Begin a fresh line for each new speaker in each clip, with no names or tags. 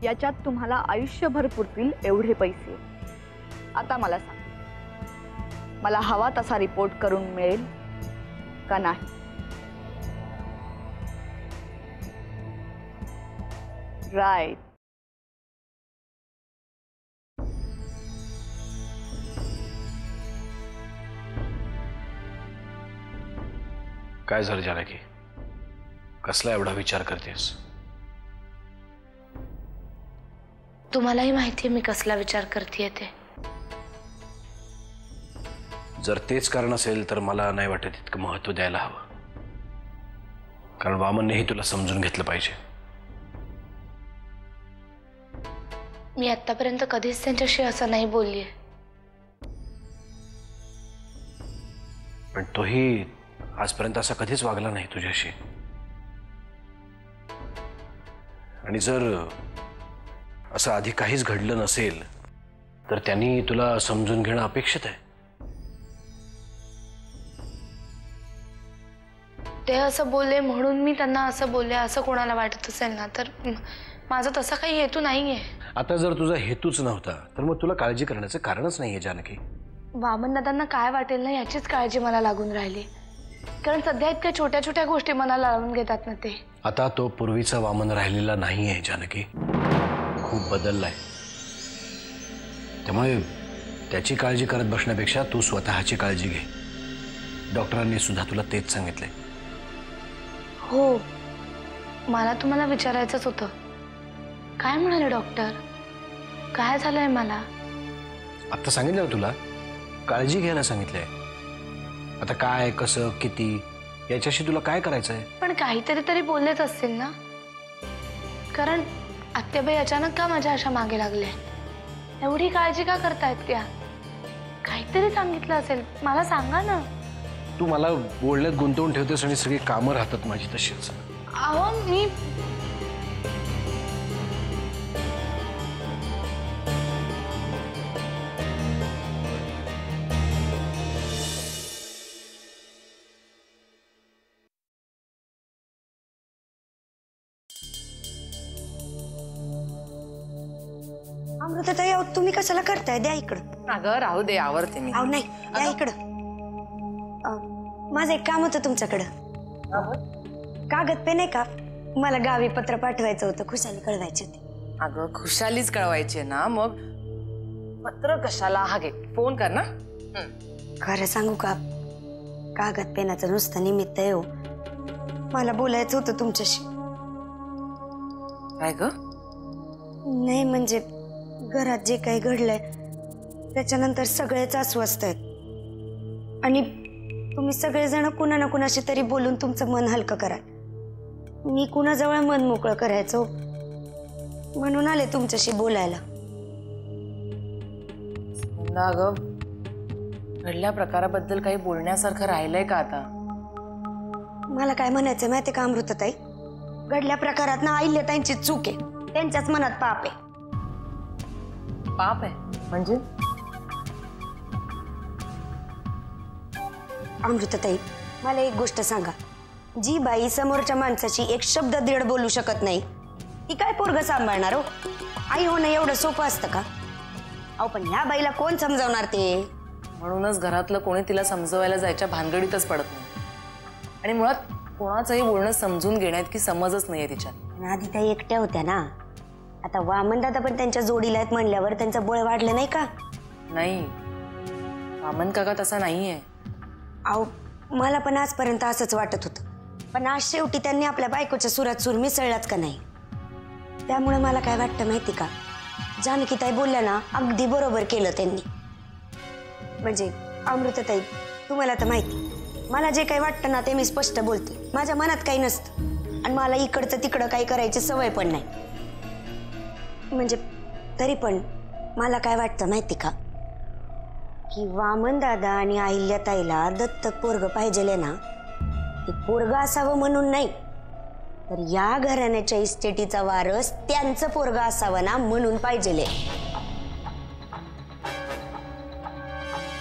याच्यात तुम्हाला आयुष्यभर पुरतील एवढे पैसे। आता मला सांग, मला हवा तसा रिपोर्ट करून मिळेल का नाही? राईट।
काय झालं जानकी? कसला एवढा विचार करतेस?
तुम्हालाही माहिती आहे मी कसला विचार करतेय ते।
जर तेच कारण असेल तर मला नाही वाटत इतकं महत्त्व द्यायला हवं, कारण वामननेही तुला समजून घेतलं पाहिजे।
मी आतापर्यंत कधीच त्यांच्याशी असं नाही बोललीये,
पण तोही आजपर्यंत असा कधीच वागला नाही तुझ्याशी। आणि जर असं आधी काहीच घडलं नसेल तर त्यांनी तुला समजून घेणं अपेक्षित आहे।
ते असं बोलले म्हणून मी त्यांना असं बोलले असं कोणाला वाटत असेल ना, तर माझा तसा काही हेतू नाहीये। आता
जर तुझा हेतूच नव्हता तर मग तुला काळजी करण्याचं कारणच नाहीये जानकी।
वामन दादांना काय वाटेल ना याचीच काळजी मला लागून राहिली, कारण सध्या इतक्या छोट्या छोट्या गोष्टी मनाला लावून घेतात ना ते।
आता तो पूर्वीचा वामन राहिलेला नाहीये जानकी, खूप बदललाय। त्यामुळे त्याची काळजी करत बसण्यापेक्षा तू स्वतःची काळजी घे। डॉक्टरांनी सुद्धा तुला तेच सांगितलंय।
हो, मला तुम्हाला विचारायचंच होतं, काय म्हणाले डॉक्टर? काय झालंय मला?
आता सांगितलं ना तुला, काळजी घ्यायला सांगितलंय। आता काय कसं किती याच्याशी तुला काय करायचंय? पण
काहीतरी तरी बोललेच असतील ना, कारण आत्याबाई अचानक का माझ्या अशा मागे लागल्या? एवढी काळजी का करतायत त्या? काहीतरी सांगितलं असेल, मला सांगा ना।
तू मला बोलण्यात गुंतवून ठेवतेस आणि सगळी कामं राहतात माझी तशीच।
अहो मी
अमृताताई, तुम्ही कशाला करताय? द्या इकडं।
अगं राहू दे, आवरते मी।
अहो नाही, द्या इकडं। माझं एक काम होतं तुमच्याकडं। कागद पेन आहे का? मला गावी पत्र पाठवायचं होतं, खुशाली कळवायची होती।
अगं खुशालीच कळवायची ना, मग पत्र कशाला? हा घे, फोन कर ना।
खरं सांगू का, कागद पेनाचं नुसतं निमित्त आहे हो। मला बोलायचं होतं तुमच्याशी।
काय ग?
नाही म्हणजे घरात जे काही घडलंय त्याच्यानंतर सगळेच अस्वस्थ आहेत आणि तुम्ही सगळेजण कुणा ना कुणाशी तरी बोलून तुमचं मन हलकं करा। मी कुणाजवळ मन मोकळं करायचो, म्हणून आले तुमच्याशी बोलायला।
अगं घडल्या प्रकाराबद्दल काही बोलण्यासारखं राहिलंय का आता?
मला काय म्हणायचं माहितीये का अमृताताई, घडल्या प्रकारात ना अहिल्याताईंची चूक आहे, त्यांच्याच मनात पाप आहे।
पाप आहे म्हणजे?
अमृताताई, मला एक गोष्ट सांगा, जी बाई समोरच्या माणसाची एक शब्द दीड बोलू शकत नाही ती काय पोरग सांभाळणार हो? आई होणं एवढं सोपं असतं का? अहो पण ह्या बाईला कोण समजावणार ते?
म्हणूनच घरातलं कोणी तिला समजवायला जायच्या भानगडीतच पडत नाही आणि मुळात कोणाचंही बोलणं समजून घेण्यात की समजच नाहीये तिच्यात।
आधी त्या एकट्या होत्या ना, आता वामन दादा पण त्यांच्या जोडीला आहेत म्हणल्यावर त्यांचं बळ वाढलं नाही का?
नाही, वामन काका तसा नाहीये।
अहो मला पण आजपर्यंत असंच वाटत होतं, पण आज शेवटी त्यांनी आपल्या बायकोच्या सुरात सूर मिसळलाच का नाही? त्यामुळे मला काय वाटतं माहिती का, जानकीताई बोलल्या ना, अगदी बरोबर केलं त्यांनी। म्हणजे अमृताताई, तुम्हाला तर माहिती, मला जे काही वाटतं ना ते मी स्पष्ट बोलते, माझ्या मनात काही नसतं आणि मला इकडचं तिकडं काही करायची सवय पण नाही। म्हणजे तरी पण मला काय वाटतं माहिती का, की वामन दादा आणि अहिल्याताईला दत्तक पोरग पाहिजेले ना, ते पोरग असावं म्हणून नाही, तर या घराण्याच्या इस्टेटीचा वारस त्यांचं पोरग असावं ना म्हणून पाहिजेले।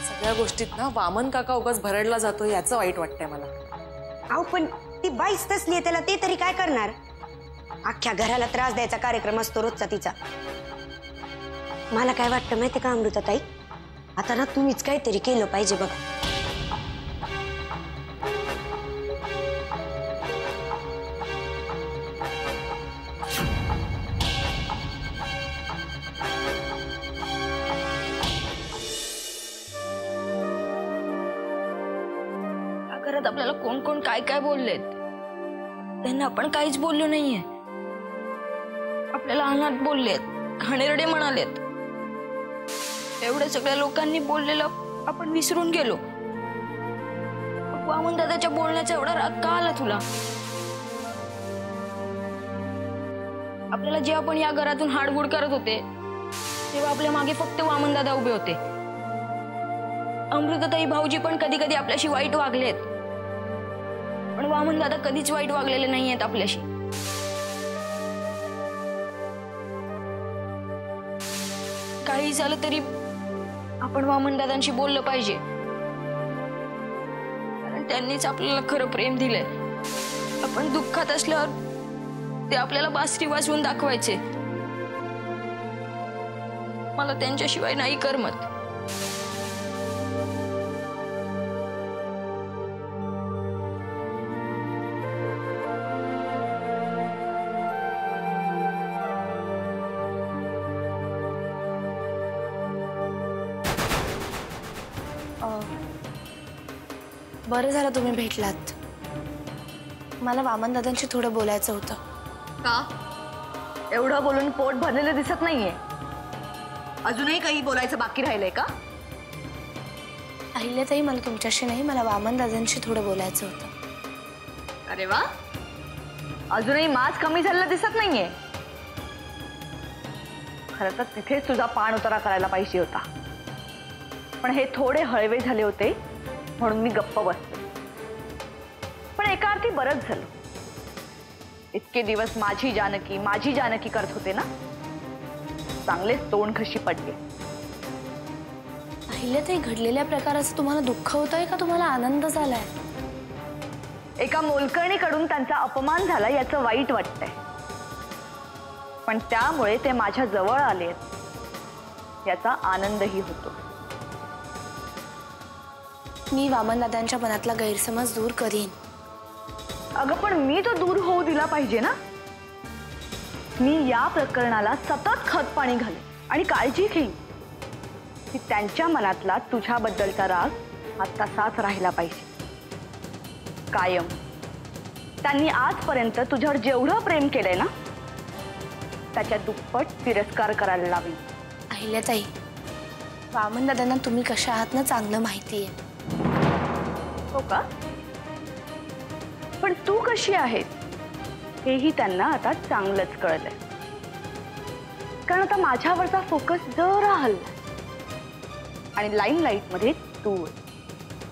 सगळ्या गोष्टीत ना वामन काका उगाच भरडला जातो याचं वाईट वाटतंय मला।
अहो पण ती बाईच तसली आहे, त्याला ते तरी काय करणार? अख्ख्या घराला त्रास द्यायचा कार्यक्रम असतो रोजचा तिचा. मला काय वाटतं माहिती का अमृताताई, आता ना तुम्हीच काहीतरी केलं पाहिजे बघ.
घरात आपल्याला कोण कोण काय काय बोललेत, त्यांना आपण काहीच बोललो नाहीये. आपल्याला अनाथ बोललेत, घाणेरडे म्हणालेत. एवढ्या सगळ्या लोकांनी बोललेलं आपण विसरून गेलो. वामन दादाच्या बोलण्याचा एवढा राग का आला तुला? आपल्याला जेव्हा आपण या घरातून हाडगुड करत होते तेव्हा आपल्या मागे फक्त वामन दादा उभे होते. अमृताताई भाऊजी पण कधी कधी आपल्याशी वाईट वागलेत, पण वामन दादा कधीच वाईट वागलेले नाहीयेत आपल्याशी. काही झालं तरी आपण वामन दादांशी बोललं पाहिजे, कारण त्यांनीच आपल्याला खरं प्रेम दिलंय. आपण दुःखात असल्यावर ते आपल्याला बासरी वाजवून दाखवायचे. मला त्यांच्याशिवाय नाही करमत.
बरं झालं तुम्ही भेटलात. मला वामन दादांशी थोडं बोलायचं होतं.
का? एवढं बोलून पोट भरलेलं दिसत नाहीये. अजूनही काही बोलायचं बाकी राहिलंय का?
अहिल्याताई, मला तुमच्याशी नाही, मला वामन दादांशी थोडं बोलायचं होतं.
अरे वा, अजूनही माज कमी झालेला दिसत नाहीये. खरं तर तिथेच तुझा पाण उतारा करायला पाहिजे होता, पण हे थोडे हळवे झाले होते म्हणून मी गप्प बसते. पण एका अर्थी बरंच झालं. इतके दिवस माझी जानकी करत होते ना, चांगलेच तोंड खशी पडले.
अहिल्याताई, घडलेल्या प्रकाराचं तुम्हाला दुःख होतंय का तुम्हाला आनंद झालाय?
एका मोलकर्णीकडून त्यांचा अपमान झाला याचं वाईट वाटतंय, पण त्यामुळे ते माझ्या जवळ आले याचा आनंदही होतो.
मी वामन दादांच्या मनातला गैरसमज दूर करीन.
अगं, पण मी तो दूर होऊ दिला पाहिजे ना. मी या प्रकरणाला सतत खत पाणी घालेन आणि काळजी घेईन की त्यांच्या मनातला तुझ्याबद्दलचा राग हा तसाच राहिला पाहिजे कायम. त्यांनी आजपर्यंत तुझ्यावर जेवढं प्रेम केलंय ना, त्याच्या दुप्पट तिरस्कार करायला लावेन.
अहिल्याताई, वामन दादांना तुम्ही कशा आहात ना चांगलं माहितीये.
हो का? पण तू कशी आहेस हेही त्यांना आता चांगलंच कळलंय, कारण आता माझ्यावरचा फोकस जरा हलला आणि लाईमलाईट मध्ये तू.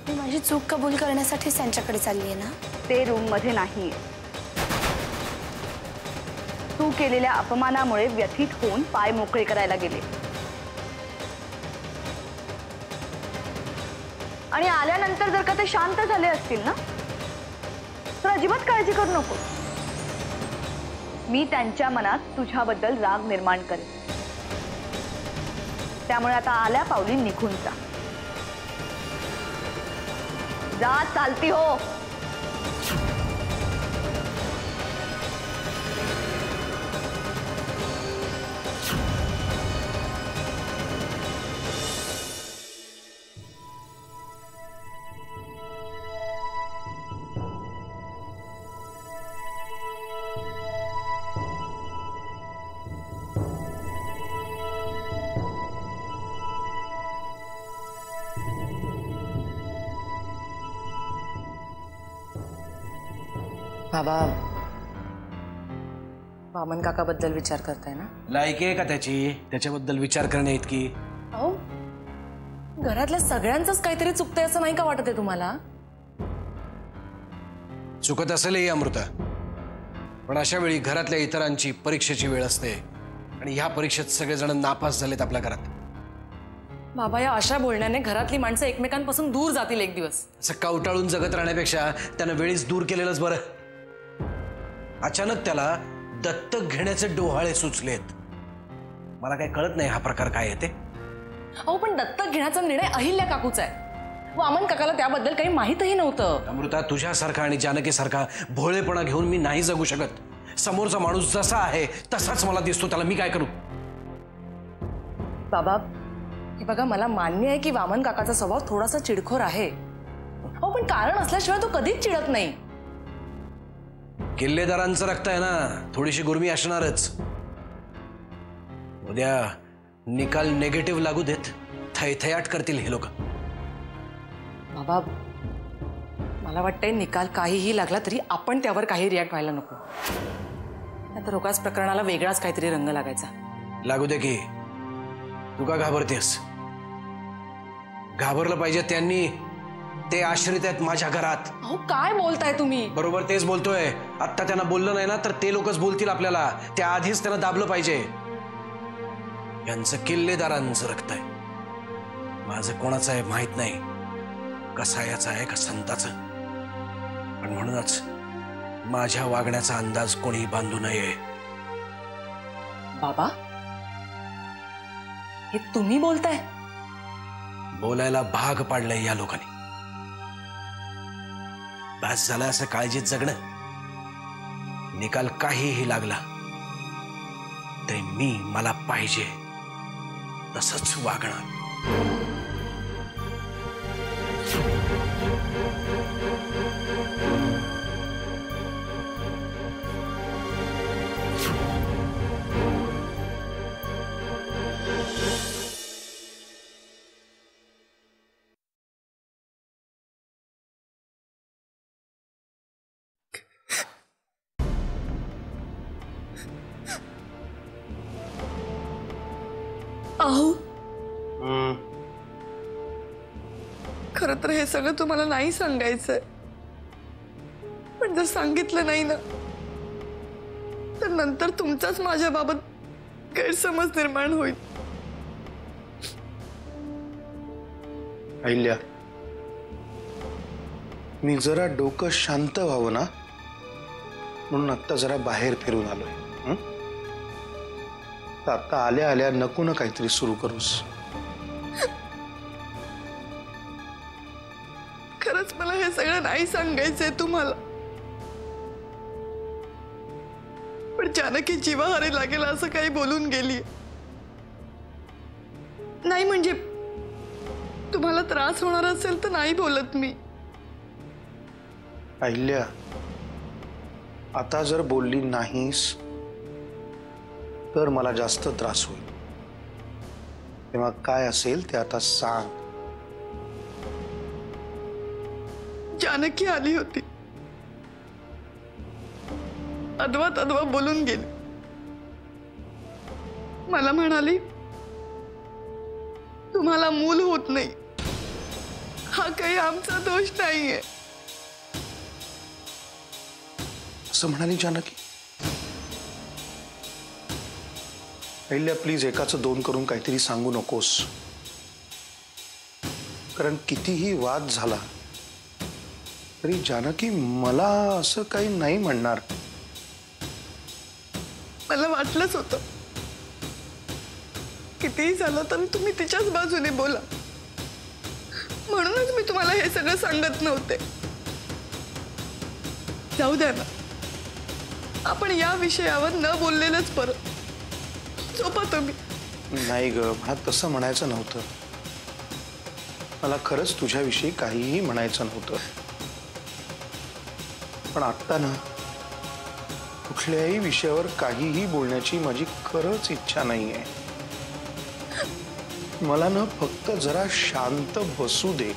मी माझी चूक कबूल करण्यासाठी त्यांच्याकडे चाललीये ना.
ते रूम मध्ये नाहीये. तू केलेल्या अपमानामुळे व्यथित होऊन पाय मोकळे करायला गेले आणि आल्यानंतर जर का ते शांत झाले असतील ना, तर अजिबात काळजी करू नको. मी त्यांच्या मनात तुझ्याबद्दल राग निर्माण करेन. त्यामुळे आता आल्या पावली निघून जा. चालती हो.
बाबा, वामन काकाबद्दल विचार करताय ना?
लायकी आहे का त्याची त्याच्याबद्दल विचार करण्या इतकी?
अहो, घरातल्या सगळ्यांचंच काहीतरी चुकतंय असं नाही का वाटत आहे तुम्हाला?
चुकत असेलही अमृता, पण अशा वेळी घरातल्या इतरांची परीक्षेची वेळ असते आणि ह्या परीक्षेत सगळेजण नापास झालेत आपल्या घरात.
बाबा, या अशा बोलण्याने घरातली माणसं एकमेकांपासून दूर जातील एक दिवस.
असं कवटाळून जगत राहण्यापेक्षा त्यानं वेळीच दूर केलेलंच बरं. अचानक त्याला दत्तक घेण्याचे डोहाळे सुचलेत. मला काय कळत नाही हा प्रकार काय आहे ते.
अहो पण दत्तक घेण्याचा निर्णय अहिल्या काकूचा आहे. वामन काकाला त्याबद्दल काही माहीतही नव्हतं.
अमृता, तुझ्यासारखा आणि जानकीसारखा भोळेपणा घेऊन मी नाही जगू शकत. समोरचा माणूस जसा आहे तसाच मला दिसतो, त्याला मी काय करू?
बाबा हे बघा, मला मान्य आहे की वामन काकाचा स्वभाव थोडासा चिडखोर आहे. हो पण कारण असल्याशिवाय तो कधीच चिडत नाही.
किल्लेदारांचं रक्त आहे ना, थोडीशी गुरमी असणारच. उद्या निकाल नेगेटिव्ह लागू देत, थैथयाट करतील हे लोक.
बाबा मला वाटतंय निकाल काहीही लागला तरी आपण त्यावर काही रिॲक्ट व्हायला नको. नाहीतर रोगाच प्रकरणाला वेगळाच काहीतरी रंग लागायचा.
लागू दे की, तू का घाबरतेस? घाबरलं पाहिजे त्यांनी. ते आश्रित आहेत माझ्या घरात.
अहो काय बोलताय तुम्ही?
बरोबर तेच बोलतोय. आत्ता त्यांना बोललं नाही ना तर ते लोकच बोलतील आपल्याला. त्या आधीच त्यांना दाबलं पाहिजे. यांचं किल्लेदारांचं रक्त आहे. माझं कोणाचं आहे माहित नाही, कसायाचं आहे का संताचं. पण म्हणूनच माझ्या वागण्याचा अंदाज कोणी बांधू नये.
बाबा हे तुम्ही बोलताय?
बोलायला भाग पाडलंय या लोकांनी. बस झालं असं काळजीत जगणं. निकाल काहीही लागला तरी मी मला पाहिजे तसंच वागणार.
अहो खरं तर हे सगळं तुम्हाला नाही सांगायचंय, पण जर सांगितलं नाही ना तर नंतर तुमचाच माझ्याबाबत गैरसमज निर्माण होईल.
अहिल्या, मी जरा डोकं शांत व्हावं ना म्हणून आता जरा बाहेर फिरून आलोय. तर आता आल्या आल्या नको ना काहीतरी सुरू करूस.
खरंच मला हे सगळं नाही सांगायचंय तुम्हाला, पण जानकी जीवाहारी लागेल असं काही बोलून गेली. नाही म्हणजे तुम्हाला त्रास होणार असेल तर नाही बोलत मी.
अहिल्या, आता जर बोलली नाहीस तर मला जास्त त्रास होईल. तेव्हा काय असेल ते आता सांग.
जानकी आली होती, अदवा तदवा बोलून गेली. मला म्हणाली तुम्हाला मूल होत नाही, हा काही आमचा दोष नाहीये.
असं म्हणाली जानकी? अहिल्या, प्लीज एकाचं दोन करून काहीतरी सांगू नकोस. कारण कितीही वाद झाला तरी जानकी मला असं काही नाही म्हणणार.
मला वाटलंच होतं कितीही झालं तरी तुम्ही तिच्याच बाजूने बोला, म्हणूनच मी तुम्हाला हे सगळं सांगत नव्हते. जाऊ द्या ना, आपण या विषयावर न बोललेलंच बरं. झोपा तुम्ही.
नाही ग, मला तसं म्हणायचं नव्हतं. मला खरंच तुझ्याविषयी काहीही म्हणायचं नव्हतं. पण आत्ता ना कुठल्याही विषयावर काहीही बोलण्याची माझी खरंच इच्छा नाहीये. मला ना फक्त जरा शांत बसू दे.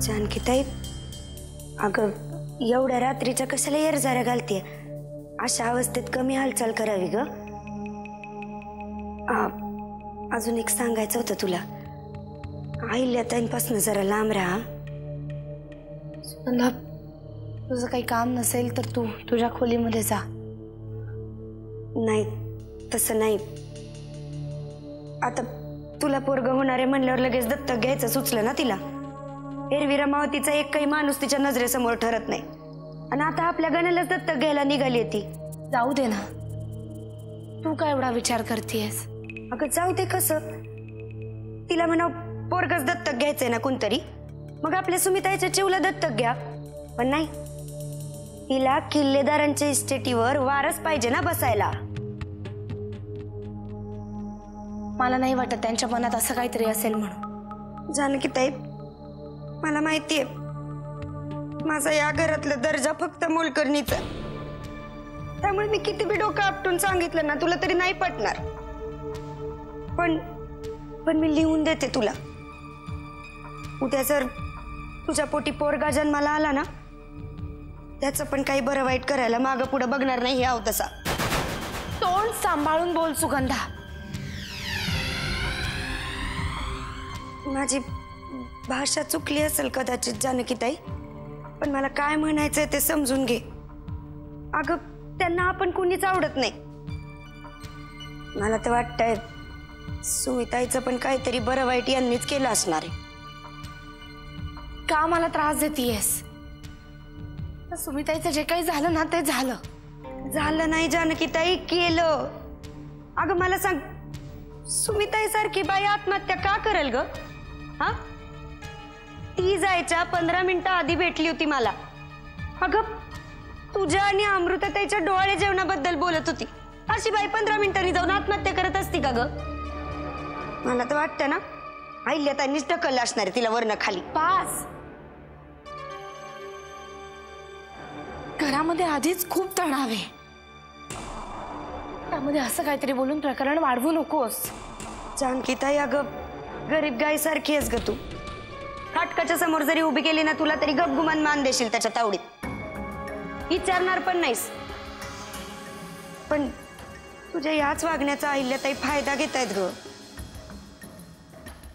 जानकीताई, अगं एवढ्या रात्रीच्या कशाला येरझाऱ्या घालतीये? अशा अवस्थेत कमी हालचाल करावी ग. अजून एक सांगायचं होतं तुला. अहिल्याताईंपासून जरा लांब राहा.
सुगंधा, तुझं काही काम नसेल तर तू तुझ्या खोलीमध्ये जा.
नाही, तसं नाही. आता तुला पोरगं होणार आहे म्हणल्यावर लगेच दत्तक घ्यायचं सुचलं ना तिला. एरवी रमावतीचा एक काही माणूस तिच्या नजरेसमोर ठरत नाही, आणि आता आपल्या गण्यालाच दत्तक घ्यायला निघाली ती.
जाऊ दे ना, तू काय एवढा विचार करतेस?
अगं जाऊ दे कसं? तिला म्हणा पोरगच दत्तक घ्यायचंय ना कोणतरी, मग आपल्या सुमिताच्या चिवला दत्तक घ्या. पण नाही, तिला किल्लेदारांच्या इस्टेटीवर वारस पाहिजे ना बसायला.
मला नाही वाटत त्यांच्या मनात असं काहीतरी असेल म्हणून.
जानकीताई, मला माहितीये माझा या घरातला दर्जा फक्त मोलकरणीचा, त्यामुळे मी किती बी डोकं आपटून सांगितलं ना तुला तरी नाही पटणार. पण मी लिहून देते तुला. उद्या जर तुझ्या पोटी पोरगा जन्माला आला ना, त्याचं पण काही बरं वाईट करायला मागं पुढं बघणार नाही आहो तसा.
तोंड सांभाळून बोल सुगंधा.
माझी भाषा चुकली असेल कदाचित जानकीताई, पण मला काय म्हणायचंय ते समजून घे. अगं त्यांना आपण कुणीच आवडत नाही. मला तर वाटतंय सुमिताईचं पण काहीतरी बरं वाईट यांनीच केलं असणार आहे.
का मला त्रास देतीयस? सुमिताईचं जे काही झालं ना ते झालं.
झालं नाही जानकीताई, केलं. अगं मला सांग, सुमिताई सारखी बाई आत्महत्या का करेल ग? हा, ती जायच्या 15 मिनिटं आधी भेटली होती मला. अगं तुझ्या आणि अमृताताईच्या डोळे जेवणाबद्दल बोलत होती. अशी बाई 15 मिनिटांनी जाऊन आत्महत्या करत असती का ग? मला तर वाटतं ना अहिल्याताईंनीच ढकललं असणार आहे तिला वरनं खाली.
पास, घरामध्ये आधीच खूप तणाव आहे, त्यामध्ये असं काहीतरी बोलून प्रकरण वाढवू नकोस.
जानकीताई, अगं गरीब गाई सारखी आहेस ग तू. फाटकाच्या समोर जरी उभी केली ना तुला तरी गपगुमान मान देशील त्याच्या तावडीत, विचारणार पण नाहीस. पण तुझ्या याच वागण्याचा अहिल्याताई फायदा घेत आहेत ग.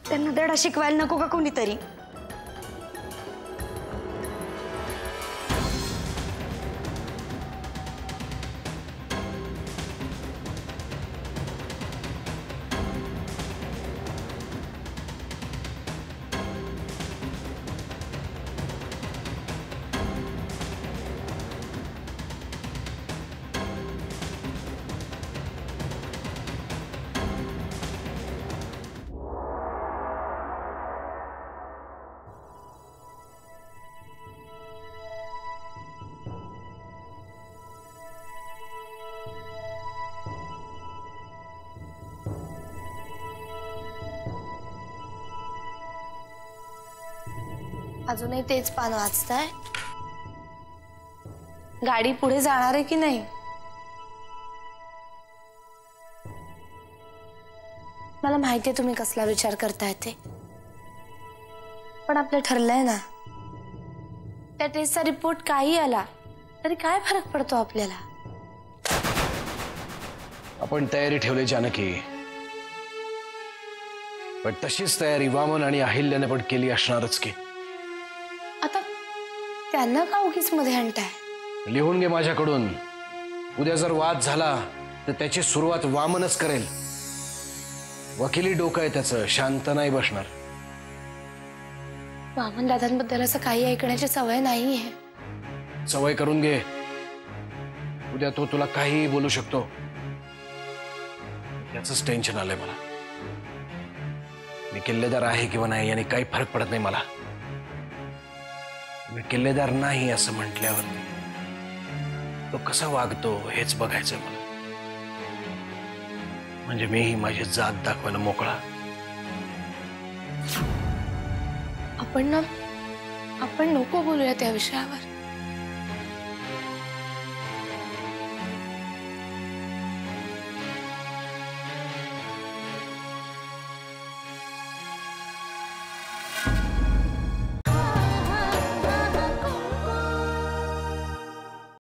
त्यांना धडा शिकवायला नको का कोणीतरी?
अजूनही तेच पान वाचताय? गाडी पुढे जाणार आहे की नाही? मला माहितीये तुम्ही कसला विचार करताय ते, पण आपलं ठरलंय ना. त्या टेस्टचा रिपोर्ट काही आला तरी काय फरक पडतो आपल्याला?
आपण तयारी ठेवली जानकी, पण तशीच तयारी वामन आणि अहिल्याने पण केली असणारच की.
आता त्यांना का उगीच मध्ये आणताय?
लिहून घे माझ्याकडून. उद्या जर वाद झाला तर त्याची सुरुवात वामनच करेल. वकिली डोकं आहे त्याचं, शांत नाही बसणार.
वामन दादांबद्दल असं काही ऐकण्याची सवय नाहीये.
सवय करून घे. उद्या तो तुला काहीही बोलू शकतो. याचंच टेन्शन आलंय मला. मी किल्लेदार आहे किंवा नाही याने काही फरक पडत नाही मला. मी किल्लेदार नाही असं म्हटल्यावर तो कसा वागतो हेच बघायचं मला. म्हणजे मीही माझी जात दाखवायला मोकळा.
आपण नको बोलूया त्या विषयावर.